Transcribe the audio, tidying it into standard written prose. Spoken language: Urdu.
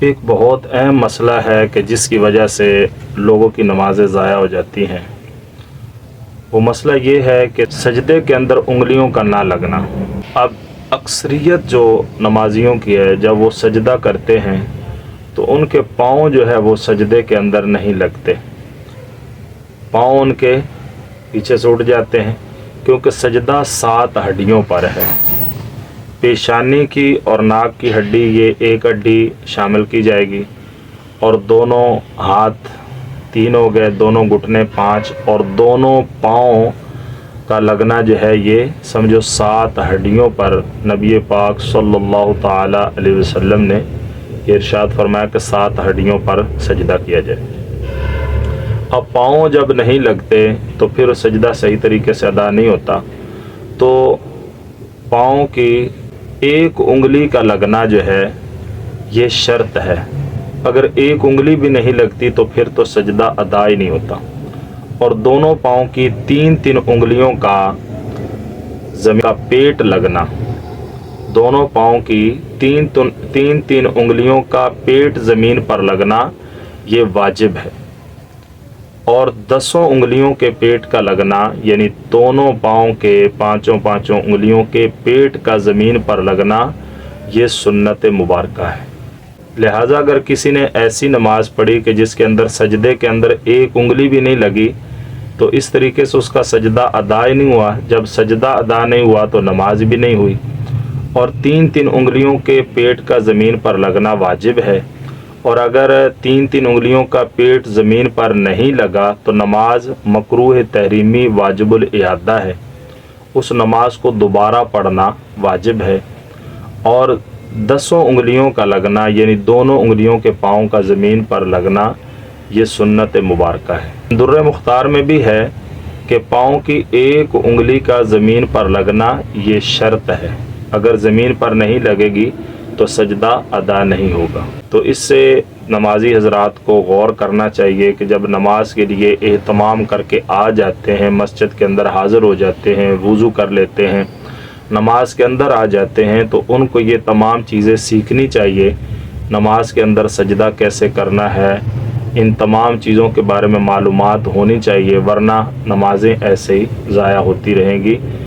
ایک بہت اہم مسئلہ ہے کہ جس کی وجہ سے لوگوں کی نمازیں ضائع ہو جاتی ہیں۔ وہ مسئلہ یہ ہے کہ سجدے کے اندر انگلیوں کا نہ لگنا۔ اب اکثریت جو نمازیوں کی ہے، جب وہ سجدہ کرتے ہیں تو ان کے پاؤں جو ہے وہ سجدے کے اندر نہیں لگتے، پاؤں ان کے پیچھے سے اٹھ جاتے ہیں، کیونکہ سجدہ 7 ہڈیوں پر ہے۔ پیشانی کی اور ناک کی ہڈی، یہ ایک ہڈی شامل کی جائے گی، اور دونوں ہاتھ 3 ہو گئے، دونوں گھٹنے 5، اور دونوں پاؤں کا لگنا جو ہے یہ سمجھو 7 ہڈیوں پر نبی پاک صلی اللہ تعالی علیہ وسلم نے یہ ارشاد فرمایا کہ 7 ہڈیوں پر سجدہ کیا جائے۔ اب پاؤں جب نہیں لگتے تو پھر سجدہ صحیح طریقے سے ادا نہیں ہوتا، تو پاؤں کی ایک انگلی کا لگنا جو ہے یہ شرط ہے۔ اگر ایک انگلی بھی نہیں لگتی تو پھر تو سجدہ ادا ہی نہیں ہوتا، اور دونوں پاؤں کی 3 انگلیوں کا زمین کا پیٹ لگنا، دونوں پاؤں کی 3 انگلیوں کا پیٹ زمین پر لگنا یہ واجب ہے، اور 10 انگلیوں کے پیٹ کا لگنا، یعنی دونوں پاؤں کے 5 انگلیوں کے پیٹ کا زمین پر لگنا یہ سنت مبارکہ ہے۔ لہٰذا اگر کسی نے ایسی نماز پڑھی کہ جس کے اندر سجدے کے اندر ایک انگلی بھی نہیں لگی، تو اس طریقے سے اس کا سجدہ ادا ہی نہیں ہوا۔ جب سجدہ ادا نہیں ہوا تو نماز بھی نہیں ہوئی، اور 3 انگلیوں کے پیٹ کا زمین پر لگنا واجب ہے، اور اگر 3 انگلیوں کا پیٹ زمین پر نہیں لگا تو نماز مکروہ تحریمی واجب الاعادہ ہے، اس نماز کو دوبارہ پڑھنا واجب ہے۔ اور 10 انگلیوں کا لگنا، یعنی دونوں انگلیوں کے پاؤں کا زمین پر لگنا یہ سنت مبارکہ ہے۔ در مختار میں بھی ہے کہ پاؤں کی ایک انگلی کا زمین پر لگنا یہ شرط ہے، اگر زمین پر نہیں لگے گی تو سجدہ ادا نہیں ہوگا۔ تو اس سے نمازی حضرات کو غور کرنا چاہیے کہ جب نماز کے لیے اہتمام کر کے آ جاتے ہیں، مسجد کے اندر حاضر ہو جاتے ہیں، وضو کر لیتے ہیں، نماز کے اندر آ جاتے ہیں، تو ان کو یہ تمام چیزیں سیکھنی چاہیے۔ نماز کے اندر سجدہ کیسے کرنا ہے، ان تمام چیزوں کے بارے میں معلومات ہونی چاہیے، ورنہ نمازیں ایسے ہی ضائع ہوتی رہیں گی۔